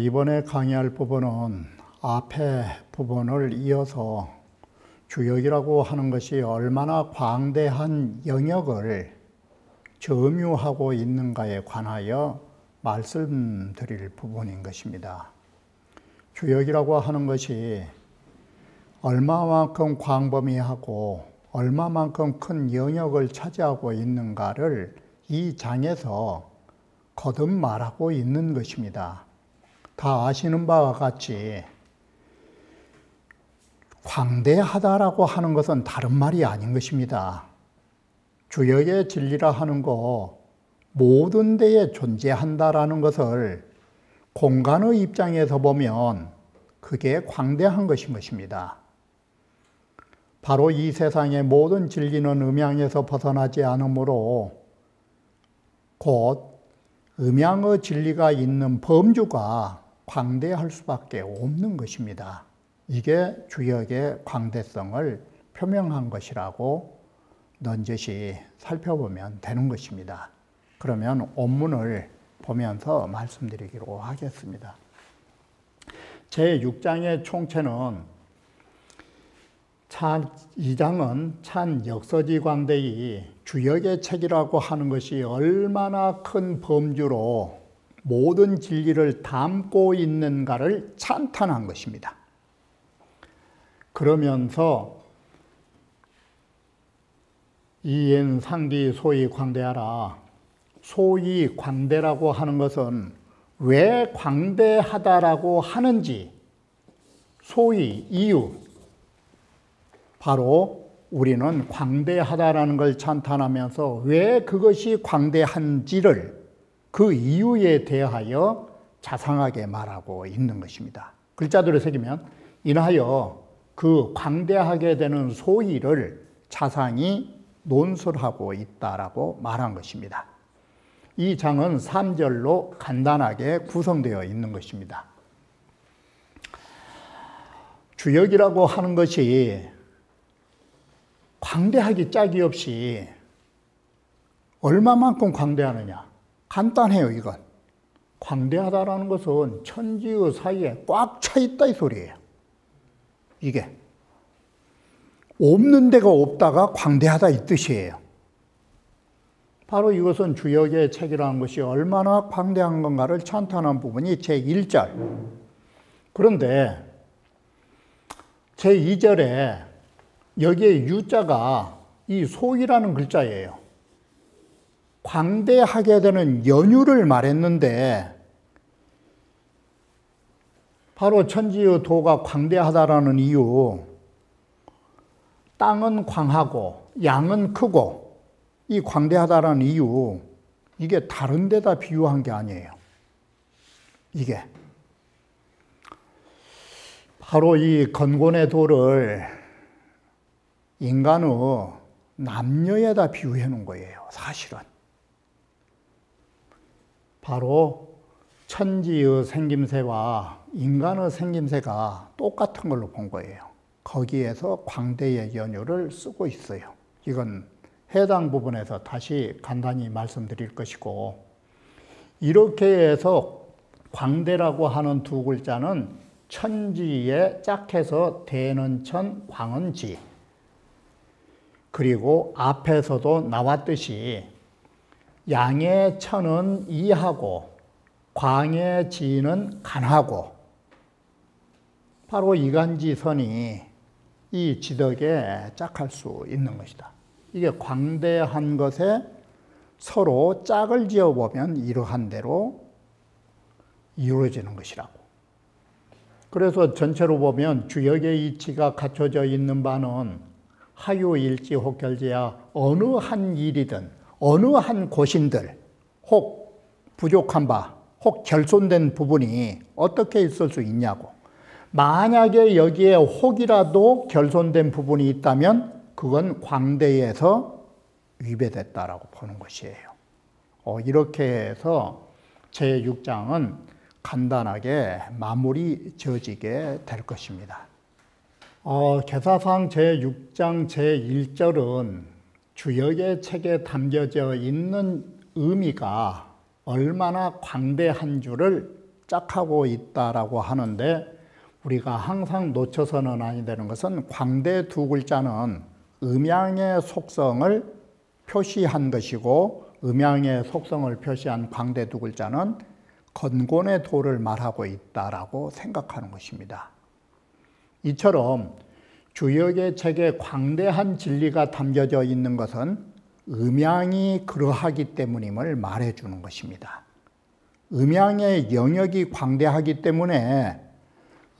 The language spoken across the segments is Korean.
이번에 강의할 부분은 앞에 부분을 이어서 주역이라고 하는 것이 얼마나 광대한 영역을 점유하고 있는가에 관하여 말씀드릴 부분인 것입니다. 주역이라고 하는 것이 얼마만큼 광범위하고 얼마만큼 큰 영역을 차지하고 있는가를 이 장에서 거듭 말하고 있는 것입니다. 다 아시는 바와 같이 광대하다라고 하는 것은 다른 말이 아닌 것입니다. 주역의 진리라 하는 거 모든 데에 존재한다라는 것을 공간의 입장에서 보면 그게 광대한 것인 것입니다. 바로 이 세상의 모든 진리는 음양에서 벗어나지 않으므로 곧 음양의 진리가 있는 범주가 광대할 수밖에 없는 것입니다. 이게 주역의 광대성을 표명한 것이라고 넌지시 살펴보면 되는 것입니다. 그러면 원문을 보면서 말씀드리기로 하겠습니다. 제6장의 총체는 2장은 찬 역서지 광대이 주역의 책이라고 하는 것이 얼마나 큰 범주로 모든 진리를 담고 있는가를 찬탄한 것입니다. 그러면서 이엔 상기 소위 광대하라. 소위 광대라고 하는 것은 왜 광대하다라고 하는지 소위 이유, 바로 우리는 광대하다라는 걸 찬탄하면서 왜 그것이 광대한지를 그 이유에 대하여 자상하게 말하고 있는 것입니다. 글자들을 새기면 인하여 그 광대하게 되는 소위를 자상히 논술하고 있다라고 말한 것입니다. 이 장은 3절로 간단하게 구성되어 있는 것입니다. 주역이라고 하는 것이 광대하기 짝이 없이 얼마만큼 광대하느냐? 간단해요, 이건. 광대하다라는 것은 천지의 사이에 꽉 차 있다 이 소리예요. 이게 없는 데가 없다가 광대하다 이 뜻이에요. 바로 이것은 주역의 책이라는 것이 얼마나 광대한 건가를 찬탄한 부분이 제1절. 그런데 제2절에 여기에 유자가 이 소이라는 글자예요. 광대하게 되는 연유를 말했는데 바로 천지의 도가 광대하다라는 이유, 땅은 광하고 양은 크고 이 광대하다라는 이유, 이게 다른 데다 비유한 게 아니에요. 이게 바로 이 건곤의 도를 인간의 남녀에다 비유해 놓은 거예요, 사실은. 바로 천지의 생김새와 인간의 생김새가 똑같은 걸로 본 거예요. 거기에서 광대의 연유를 쓰고 있어요. 이건 해당 부분에서 다시 간단히 말씀드릴 것이고, 이렇게 해서 광대라고 하는 두 글자는 천지에 짝해서 대는 천, 광은 지. 그리고 앞에서도 나왔듯이 양의 천은 이하고 광의 지는 간하고, 바로 이간지선이 이 지덕에 짝할 수 있는 것이다. 이게 광대한 것에 서로 짝을 지어보면 이러한 대로 이루어지는 것이라고. 그래서 전체로 보면 주역의 이치가 갖춰져 있는 바는 하유일지 혹결제야 어느 한 일이든 어느 한 곳인들 혹 부족한 바, 혹 결손된 부분이 어떻게 있을 수 있냐고. 만약에 여기에 혹이라도 결손된 부분이 있다면 그건 광대에서 위배됐다라고 보는 것이에요. 이렇게 해서 제6장은 간단하게 마무리 지어지게 될 것입니다. 계사상 제6장 제1절은 주역의 책에 담겨져 있는 의미가 얼마나 광대한 줄을 짝하고 있다라고 하는데, 우리가 항상 놓쳐서는 아니 되는 것은 광대 두 글자는 음양의 속성을 표시한 것이고, 음양의 속성을 표시한 광대 두 글자는 건곤의 도를 말하고 있다라고 생각하는 것입니다. 이처럼 주역의 책에 광대한 진리가 담겨져 있는 것은 음양이 그러하기 때문임을 말해주는 것입니다. 음양의 영역이 광대하기 때문에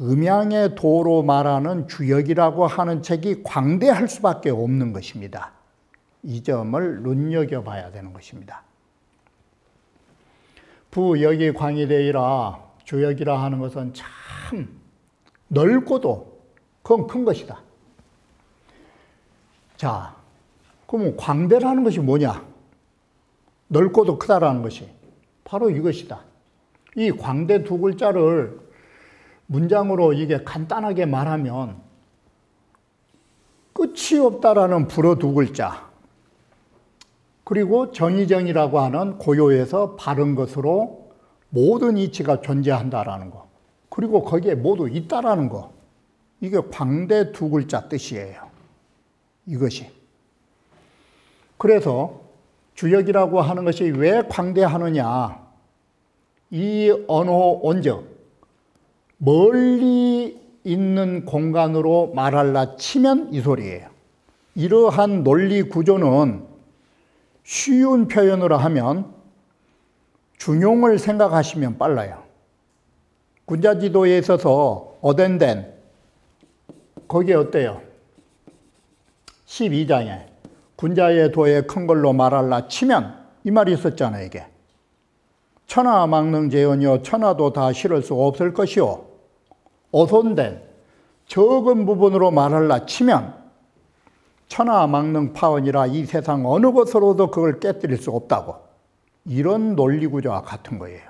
음양의 도로 말하는 주역이라고 하는 책이 광대할 수밖에 없는 것입니다. 이 점을 눈여겨봐야 되는 것입니다. 부역이 광이되이라, 주역이라 하는 것은 참 넓고도 그건 큰 것이다. 자, 그러면 광대라는 것이 뭐냐? 넓고도 크다라는 것이 바로 이것이다. 이 광대 두 글자를 문장으로 이게 간단하게 말하면 끝이 없다라는 불어 두 글자, 그리고 정의정이라고 하는 고요에서 바른 것으로 모든 이치가 존재한다라는 거, 그리고 거기에 모두 있다라는 거, 이게 광대 두 글자 뜻이에요. 이것이. 그래서 주역이라고 하는 것이 왜 광대하느냐? 이 언어 온적, 멀리 있는 공간으로 말할라 치면 이 소리예요. 이러한 논리 구조는 쉬운 표현으로 하면 중용을 생각하시면 빨라요. 군자지도에 있어서 어덴덴, 거기에 어때요? 12장에 군자의 도에 큰 걸로 말할라 치면 이 말이 있었잖아요. 이게 천하 망능 재언이요 천하도 다 실을 수 없을 것이요 어손된 적은 부분으로 말할라 치면 천하 망능 파원이라 이 세상 어느 것으로도 그걸 깨뜨릴 수 없다고, 이런 논리 구조와 같은 거예요.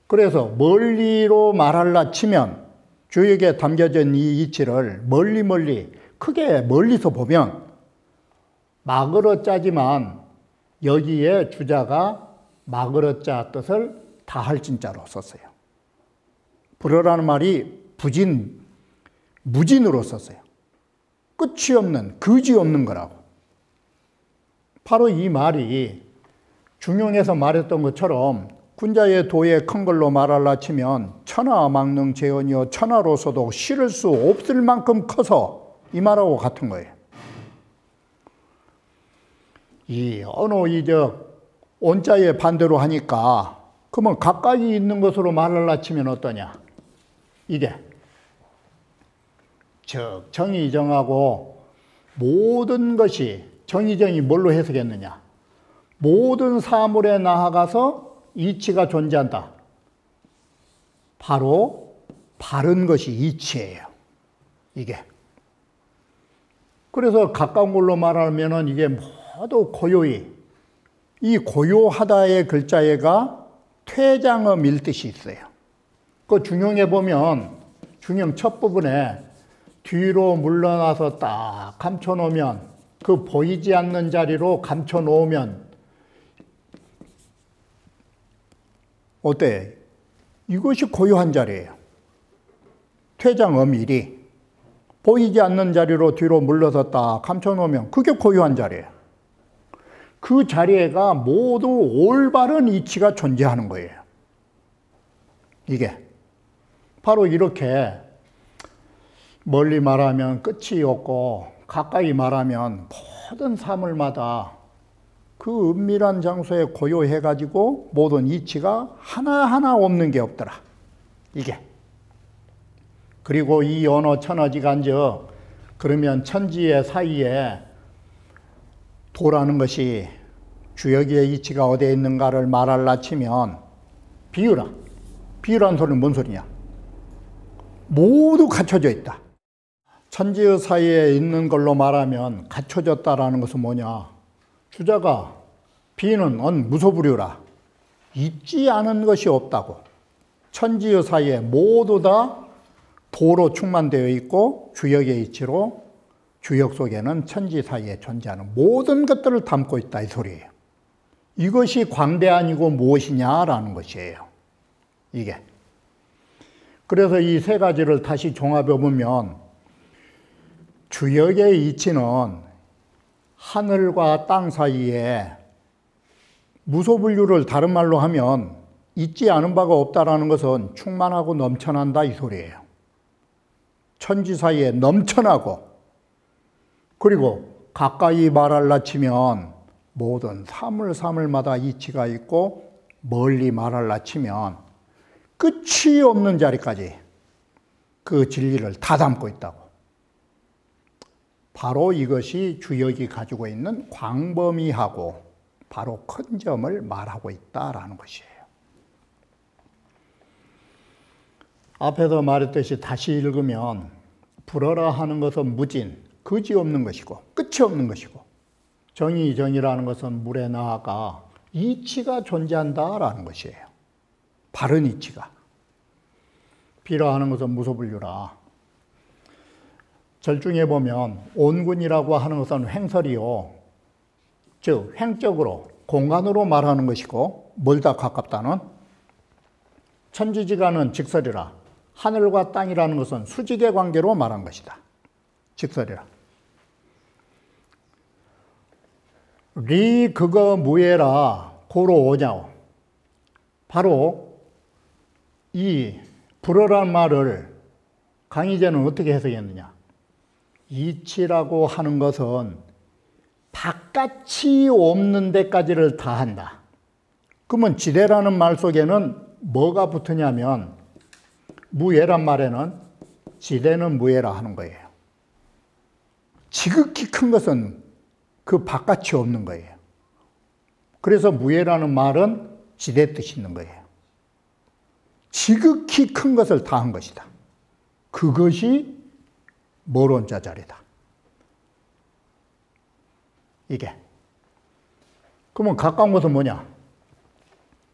그래서 멀리로 말할라 치면 주역에 담겨진 이 이치를 멀리 크게 멀리서 보면 막으로 짜지만 여기에 주자가 막으로 짜 뜻을 다할 진자로 썼어요. 불어라는 말이 무진으로 썼어요. 끝이 없는, 그지 없는 거라고. 바로 이 말이 중용에서 말했던 것처럼 군자의 도에 큰 걸로 말할라 치면 천하 망능 재언이요 천하로서도 실을 수 없을 만큼 커서 이 말하고 같은 거예요. 이 언어이적 온자의 반대로 하니까 그러면 가까이 있는 것으로 말할라 치면 어떠냐? 이게 즉 정의정하고 모든 것이, 정의정이 뭘로 해석했느냐? 모든 사물에 나아가서 이치가 존재한다. 바로 바른 것이 이치예요. 이게. 그래서 가까운 걸로 말하면 이게 모두 고요히, 이 고요하다의 글자에가 퇴장음일 뜻이 있어요. 그 중용에 보면 중용 첫 부분에 뒤로 물러나서 딱 감춰놓으면, 그 보이지 않는 자리로 감춰놓으면 어때? 이것이 고요한 자리예요. 퇴장음일이 보이지 않는 자리로 뒤로 물러섰다 감춰놓으면 그게 고요한 자리예요. 그 자리에가 모두 올바른 이치가 존재하는 거예요. 이게 바로 이렇게 멀리 말하면 끝이 없고 가까이 말하면 모든 사물마다 그 은밀한 장소에 고요해가지고 모든 이치가 하나하나 없는 게 없더라. 이게. 그리고 이 언어 천하지간적, 그러면 천지의 사이에 도라는 것이 주역의 이치가 어디에 있는가를 말할라 치면 비유라. 비유라는 소리는 뭔 소리냐? 모두 갖춰져 있다. 천지의 사이에 있는 걸로 말하면 갖춰졌다라는 것은 뭐냐? 주자가 비는 언 무소불위라. 있지 않은 것이 없다고. 천지의 사이에 모두 다 도로 충만되어 있고 주역의 이치로 주역 속에는 천지 사이에 존재하는 모든 것들을 담고 있다 이 소리예요. 이것이 광대 아니고 무엇이냐라는 것이에요. 이게. 그래서 이 세 가지를 다시 종합해 보면 주역의 이치는 하늘과 땅 사이에 무소불위를 다른 말로 하면 있지 않은 바가 없다라는 것은 충만하고 넘쳐난다 이 소리예요. 천지 사이에 넘쳐나고 그리고 가까이 말할라 치면 모든 사물사물마다 이치가 있고 멀리 말할라 치면 끝이 없는 자리까지 그 진리를 다 담고 있다고. 바로 이것이 주역이 가지고 있는 광범위하고 바로 큰 점을 말하고 있다라는 것이에요. 앞에서 말했듯이 다시 읽으면 불어라 하는 것은 무진, 거지없는 것이고 끝이 없는 것이고 정의라는 것은 물에 나아가 이치가 존재한다라는 것이에요. 바른 이치가. 비라 하는 것은 무소불위라. 절중에 보면 온군이라고 하는 것은 횡설이요. 즉 횡적으로 공간으로 말하는 것이고 멀다 가깝다는 천지지간은 직설이라. 하늘과 땅이라는 것은 수직의 관계로 말한 것이다. 직설이라. 리 그거 무예라 고로 오냐오. 바로 이 불어란 말을 강희제는 어떻게 해석했느냐. 이치라고 하는 것은 바깥이 없는 데까지를 다 한다. 그러면 지대라는 말 속에는 뭐가 붙으냐면 무예란 말에는 지대는 무예라 하는 거예요. 지극히 큰 것은 그 바깥이 없는 거예요. 그래서 무예라는 말은 지대 뜻이 있는 거예요. 지극히 큰 것을 다 한 것이다. 그것이 모론자자리다. 이게. 그러면 가까운 것은 뭐냐?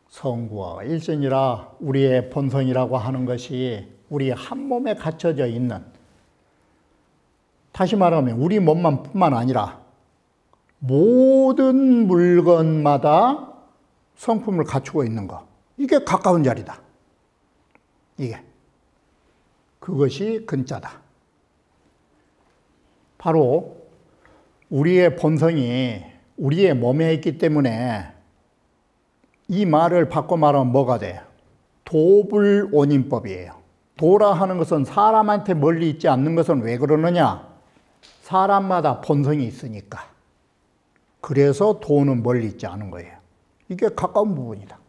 성구와 일신이라 우리의 본성이라고 하는 것이 우리 한 몸에 갖춰져 있는, 다시 말하면 우리 몸만 뿐만 아니라 모든 물건마다 성품을 갖추고 있는 것. 이게 가까운 자리다. 이게. 그것이 근자다. 바로 우리의 본성이 우리의 몸에 있기 때문에 이 말을 바꿔 말하면 뭐가 돼? 도불온인법이에요. 도라 하는 것은 사람한테 멀리 있지 않는 것은 왜 그러느냐? 사람마다 본성이 있으니까. 그래서 도는 멀리 있지 않은 거예요. 이게 가까운 부분이다.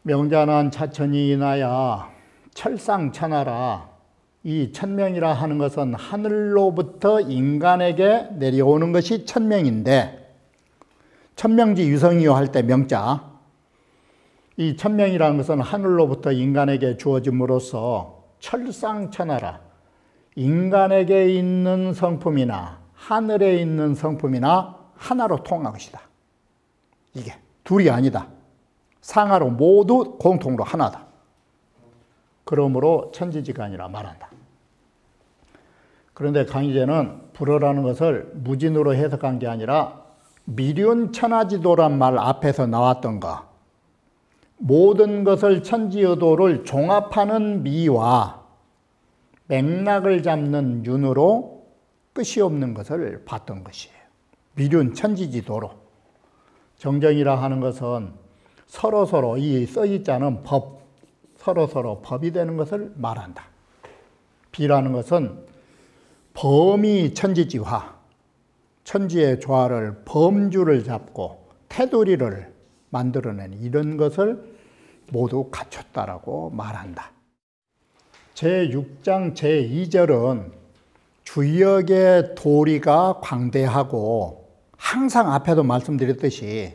명자난 차천이 인하야 철상천하라. 이 천명이라 하는 것은 하늘로부터 인간에게 내려오는 것이 천명인데, 천명지 유성이요 할 때 명자, 이 천명이라는 것은 하늘로부터 인간에게 주어짐으로써 철상천하라. 인간에게 있는 성품이나 하늘에 있는 성품이나 하나로 통한 것이다. 이게 둘이 아니다. 상하로 모두 공통으로 하나다. 그러므로 천지지간이라 말한다. 그런데 강희제는 불어라는 것을 무진으로 해석한 게 아니라 미륜천하지도란 말 앞에서 나왔던 거, 모든 것을 천지의도를 종합하는 미와 맥락을 잡는 윤으로 끝이 없는 것을 봤던 것이에요. 미륜천지지도로. 정정이라 하는 것은 서로서로 이 써있자는 법, 서로서로 법이 되는 것을 말한다. 비라는 것은 범위 천지지화, 천지의 조화를 범주를 잡고 테두리를 만들어낸 이런 것을 모두 갖췄다라고 말한다. 제6장 제2절은 주역의 도리가 광대하고, 항상 앞에도 말씀드렸듯이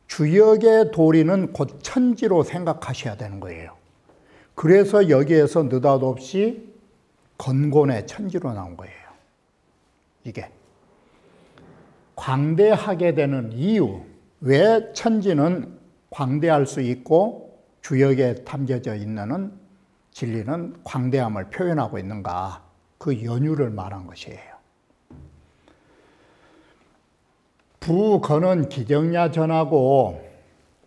주역의 도리는 곧 천지로 생각하셔야 되는 거예요. 그래서 여기에서 느닷없이 건곤의 천지로 나온 거예요. 이게 광대하게 되는 이유, 왜 천지는 광대할 수 있고 주역에 담겨져 있는 진리는 광대함을 표현하고 있는가, 그 연유를 말한 것이에요. 부건은 기정야 전하고,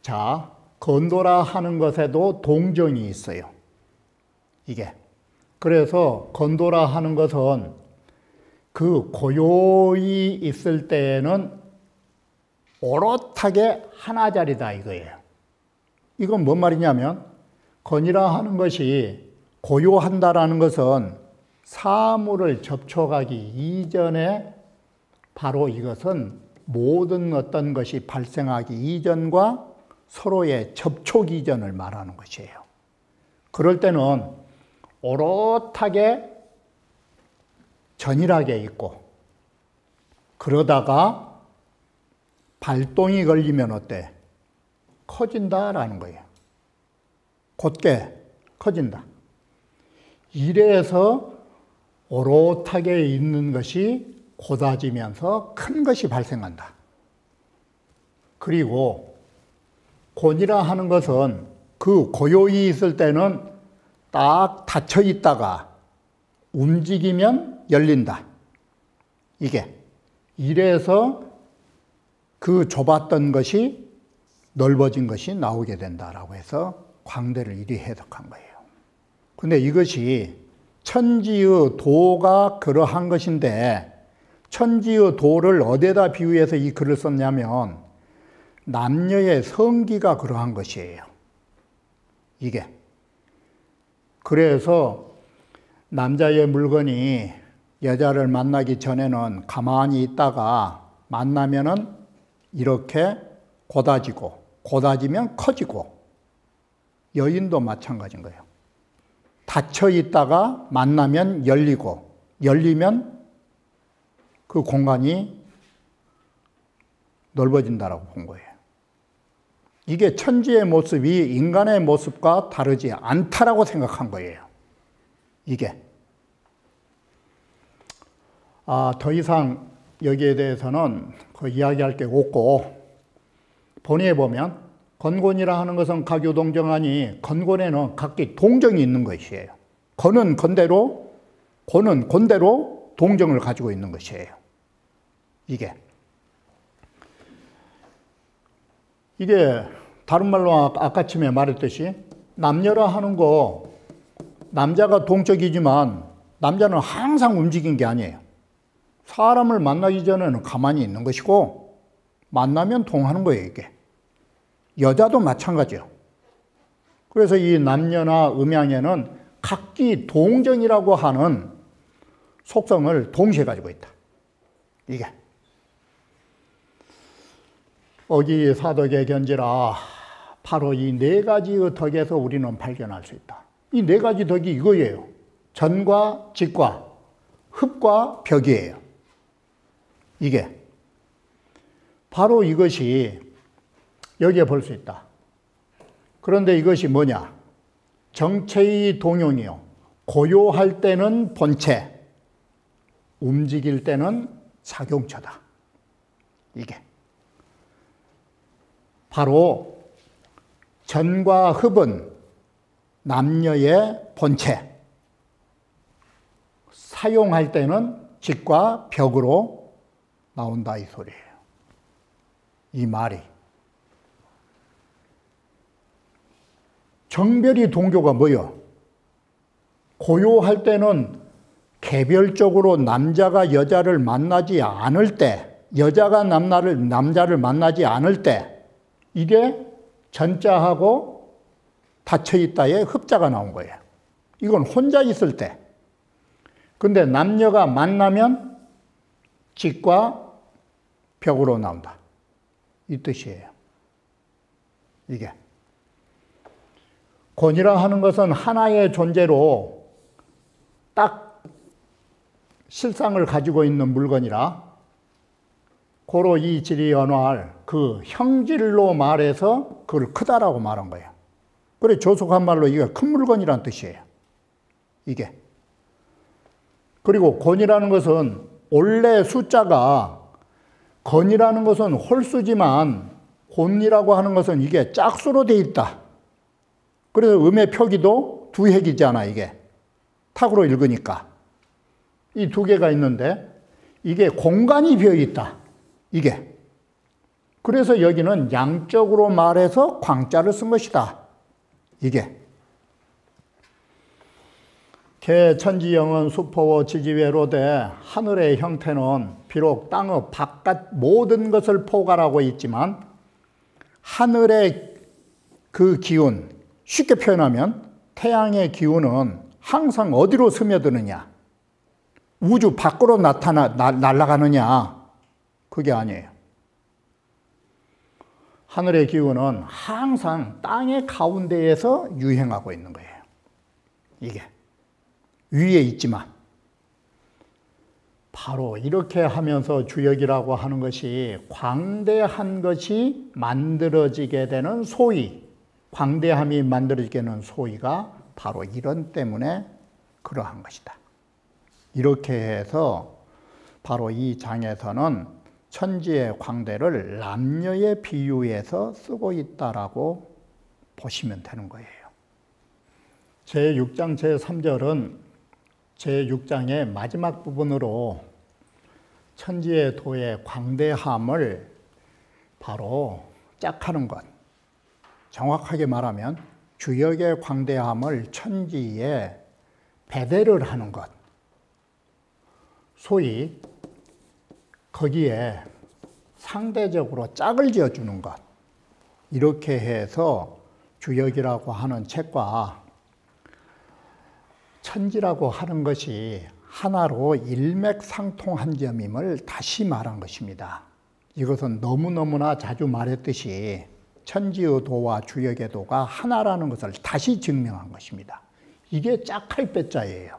자, 건도라 하는 것에도 동정이 있어요. 이게. 그래서 건도라 하는 것은 그 고요히 있을 때에는 오롯하게 하나자리다 이거예요. 이건 뭔 말이냐면, 건이라 하는 것이 고요한다라는 것은 사물을 접촉하기 이전에 바로 이것은 모든 어떤 것이 발생하기 이전과 서로의 접촉 이전을 말하는 것이에요. 그럴 때는 오롯하게 전일하게 있고, 그러다가 발동이 걸리면 어때? 커진다라는 거예요. 곧게 커진다. 이래서 오롯하게 있는 것이 고다지면서 큰 것이 발생한다. 그리고 곤이라 하는 것은 그 고요히 있을 때는 딱 닫혀 있다가 움직이면 열린다. 이게. 이래서 그 좁았던 것이 넓어진 것이 나오게 된다라고 해서 광대를 이리 해석한 거예요. 근데 이것이 천지의 도가 그러한 것인데, 천지의 도를 어디에다 비유해서 이 글을 썼냐면 남녀의 성기가 그러한 것이에요. 이게. 그래서 남자의 물건이 여자를 만나기 전에는 가만히 있다가 만나면은 이렇게 고다지고, 고다지면 커지고, 여인도 마찬가지인 거예요. 닫혀 있다가 만나면 열리고, 열리면 그 공간이 넓어진다라고 본 거예요. 이게 천지의 모습이 인간의 모습과 다르지 않다라고 생각한 거예요. 이게. 더 이상 여기에 대해서는 그 이야기할 게 없고, 본의에 보면 건곤이라 하는 것은 가교동정하니 건곤에는 각기 동정이 있는 것이에요. 건은 건대로, 곤은 곤대로 동정을 가지고 있는 것이에요. 이게 다른 말로 아까쯤에 말했듯이 남녀라 하는 거, 남자가 동적이지만 남자는 항상 움직인 게 아니에요. 사람을 만나기 전에는 가만히 있는 것이고, 만나면 동하는 거예요, 이게. 여자도 마찬가지예요. 그래서 이 남녀나 음양에는 각기 동정이라고 하는 속성을 동시에 가지고 있다. 이게. 어기 사덕의 견지라, 바로 이 네 가지의 덕에서 우리는 발견할 수 있다. 이 네 가지 덕이 이거예요. 전과 직과 흡과 벽이에요. 이게. 바로 이것이 여기에 볼 수 있다. 그런데 이것이 뭐냐? 정체의 동용이요. 고요할 때는 본체, 움직일 때는 작용처다. 이게. 바로 전과 흡은 남녀의 본체, 사용할 때는 직과 벽으로 나온다 이 소리예요. 이 말이. 정별이 동교가 뭐예요? 고요할 때는 개별적으로 남자가 여자를 만나지 않을 때, 여자가 남자를 만나지 않을 때, 이게 전자하고 닫혀있다의 흡자가 나온 거예요. 이건 혼자 있을 때. 근데 남녀가 만나면 직과 벽으로 나온다. 이 뜻이에요. 이게. 곤이라 하는 것은 하나의 존재로 딱 실상을 가지고 있는 물건이라, 고로 이 질이 연화할 그 형질로 말해서 그걸 크다라고 말한 거예요. 그래, 조속한 말로 이게 큰 물건이란 뜻이에요. 이게. 그리고 곤이라는 것은 원래 숫자가 건이라는 것은 홀수지만 곤이라고 하는 것은 이게 짝수로 돼 있다. 그래서 음의 표기도 두 획이잖아, 이게. 탁으로 읽으니까. 이 두 개가 있는데 이게 공간이 비어 있다. 이게. 그래서 여기는 양적으로 말해서 광자를 쓴 것이다. 이게. 개천지영은 수포워 지지외로되 하늘의 형태는 비록 땅의 바깥 모든 것을 포괄하고 있지만 하늘의 그 기운, 쉽게 표현하면 태양의 기운은 항상 어디로 스며드느냐? 우주 밖으로 날아가느냐? 그게 아니에요. 하늘의 기운은 항상 땅의 가운데에서 유행하고 있는 거예요. 이게. 위에 있지만. 바로 이렇게 하면서 주역이라고 하는 것이 광대한 것이 만들어지게 되는 소위, 광대함이 만들어지게 되는 소위가 바로 이런 때문에 그러한 것이다. 이렇게 해서 바로 이 장에서는 천지의 광대를 남녀에 비유해서 쓰고 있다라고 보시면 되는 거예요. 제6장 제3절은 제6장의 마지막 부분으로 천지의 도의 광대함을 바로 짝하는 것, 정확하게 말하면 주역의 광대함을 천지에 배대를 하는 것, 소위 거기에 상대적으로 짝을 지어주는 것, 이렇게 해서 주역이라고 하는 책과 천지라고 하는 것이 하나로 일맥상통한 점임을 다시 말한 것입니다. 이것은 너무너무나 자주 말했듯이 천지의 도와 주역의 도가 하나라는 것을 다시 증명한 것입니다. 이게 짝할 빼자예요.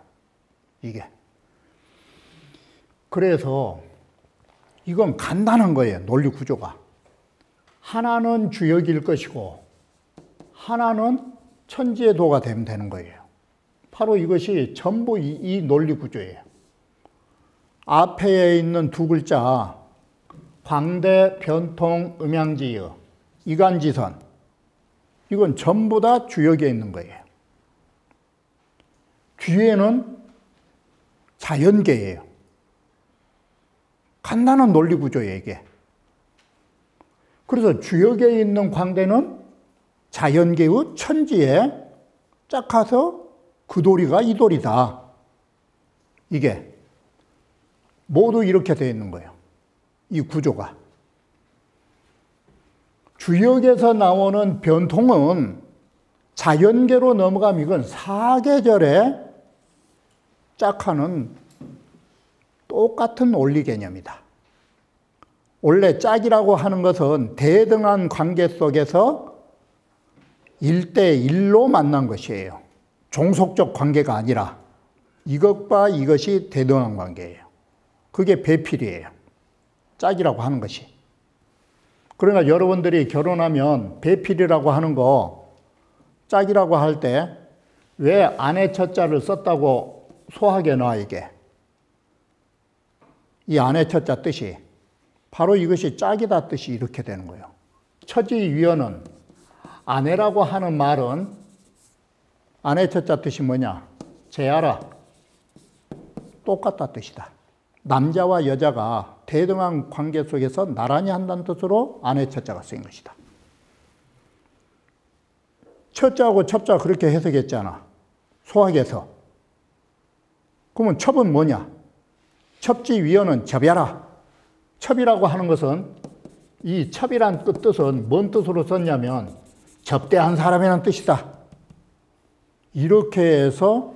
이게. 그래서 이건 간단한 거예요. 논리 구조가. 하나는 주역일 것이고 하나는 천지의 도가 되면 되는 거예요. 바로 이것이 전부 이 논리 구조예요. 앞에 있는 두 글자 광대, 변통, 음양지여, 이간지선, 이건 전부 다 주역에 있는 거예요. 뒤에는 자연계예요. 간단한 논리 구조예요, 이게. 그래서 주역에 있는 광대는 자연계의 천지에 짝아서 그 도리가 이 도리다. 이게 모두 이렇게 되어 있는 거예요. 이 구조가. 주역에서 나오는 변통은 자연계로 넘어가면 이건 사계절에 짝하는 똑같은 원리 개념이다. 원래 짝이라고 하는 것은 대등한 관계 속에서 1대1로 만난 것이에요. 종속적 관계가 아니라 이것과 이것이 대등한 관계예요. 그게 배필이에요. 짝이라고 하는 것이. 그러니까 여러분들이 결혼하면 배필이라고 하는 거 짝이라고 할 때 왜 아내 첫자를 썼다고 소하게 놔, 이게. 이 아내 첫자 뜻이 바로 이것이 짝이다 뜻이 이렇게 되는 거예요. 처지위원은 아내라고 하는 말은 아내 첫자 뜻이 뭐냐? 제하라. 똑같다 뜻이다. 남자와 여자가 대등한 관계 속에서 나란히 한다는 뜻으로 아내 첫자가 쓰인 것이다. 첫자하고 첩자 그렇게 해석했잖아. 소학에서. 그러면 첩은 뭐냐? 첩지위원은 첩야라. 첩이라고 하는 것은 이 첩이란 뜻은 뭔 뜻으로 썼냐면 접대한 사람이라는 뜻이다. 이렇게 해서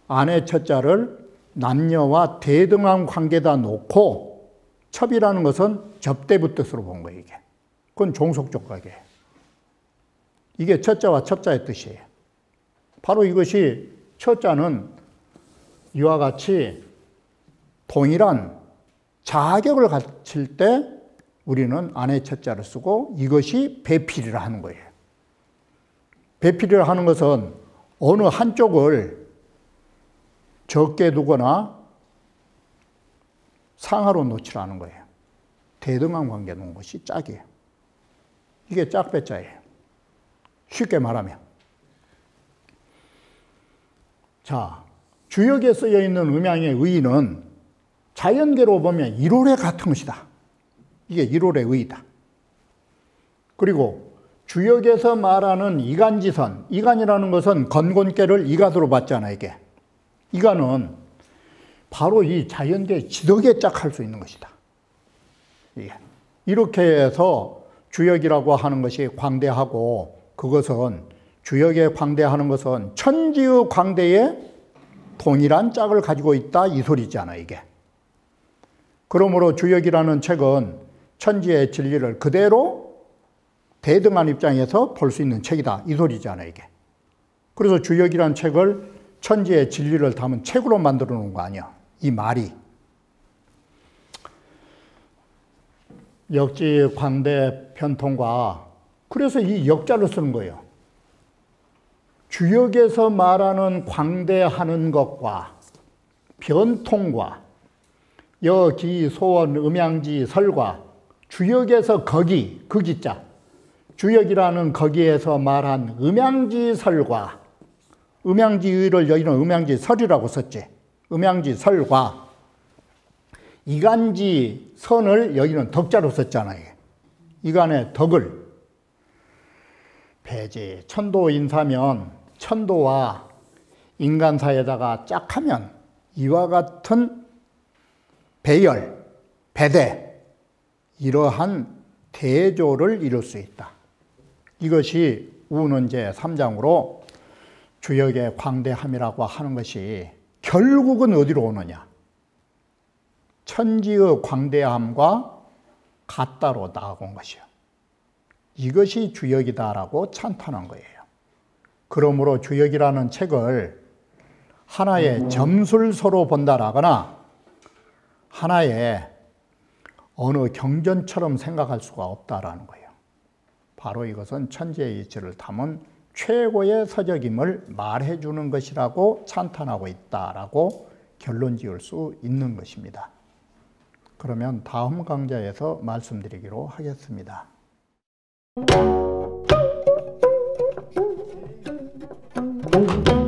아내 첫자를 남녀와 대등한 관계다 놓고 첩이라는 것은 접대부 뜻으로 본 거예요, 이게. 그건 종속적 관계예요. 이게 첫자와 첩자의 뜻이에요. 바로 이것이 첫자는 이와 같이 동일한 자격을 갖출 때 우리는 아내 첫자를 쓰고 이것이 배필이라 하는 거예요. 배필이라 하는 것은 어느 한쪽을 적게 두거나 상하로 놓치라는 거예요. 대등한 관계 놓은 것이 짝이에요. 이게 짝배자예요. 쉽게 말하면. 자, 주역에 쓰여 있는 음양의 의의는 자연계로 보면 1홀에 같은 것이다. 이게 1홀의 의의다. 그리고 주역에서 말하는 이간지선, 이간이라는 것은 건곤계를 이간으로 봤잖아요, 이게. 이간은 바로 이 자연계 지덕에 짝할 수 있는 것이다. 이게. 이렇게 해서 주역이라고 하는 것이 광대하고, 그것은 주역에 광대하는 것은 천지의 광대에 동일한 짝을 가지고 있다, 이 소리잖아, 이게. 그러므로 주역이라는 책은 천지의 진리를 그대로 대등한 입장에서 볼 수 있는 책이다, 이 소리잖아, 이게. 그래서 주역이라는 책을 천지의 진리를 담은 책으로 만들어 놓은 거 아니야, 이 말이. 역지 광대 편통과, 그래서 이 역자를 쓰는 거예요. 주역에서 말하는 광대하는 것과 변통과 여기 소원 음양지 설과 주역에서 거기, 그 기자, 주역이라는 거기에서 말한 음양지 설과, 음양지를 여기는 음양지 설이라고 썼지. 음양지 설과 이간지 선을 여기는 덕자로 썼잖아요. 이간의 덕을 배지, 천도 인사면 천도와 인간 사이에다가 짝하면 이와 같은 배열, 배대, 이러한 대조를 이룰 수 있다. 이것이 우는제 3장으로 주역의 광대함이라고 하는 것이 결국은 어디로 오느냐? 천지의 광대함과 같다로 나아온 것이요. 이것이 주역이다라고 찬탄한 거예요. 그러므로 주역이라는 책을 하나의 점술서로 본다라거나 하나의 어느 경전처럼 생각할 수가 없다라는 거예요. 바로 이것은 천지의 이치를 담은 최고의 서적임을 말해주는 것이라고 찬탄하고 있다라고 결론 지을 수 있는 것입니다. 그러면 다음 강좌에서 말씀드리기로 하겠습니다. Thank you.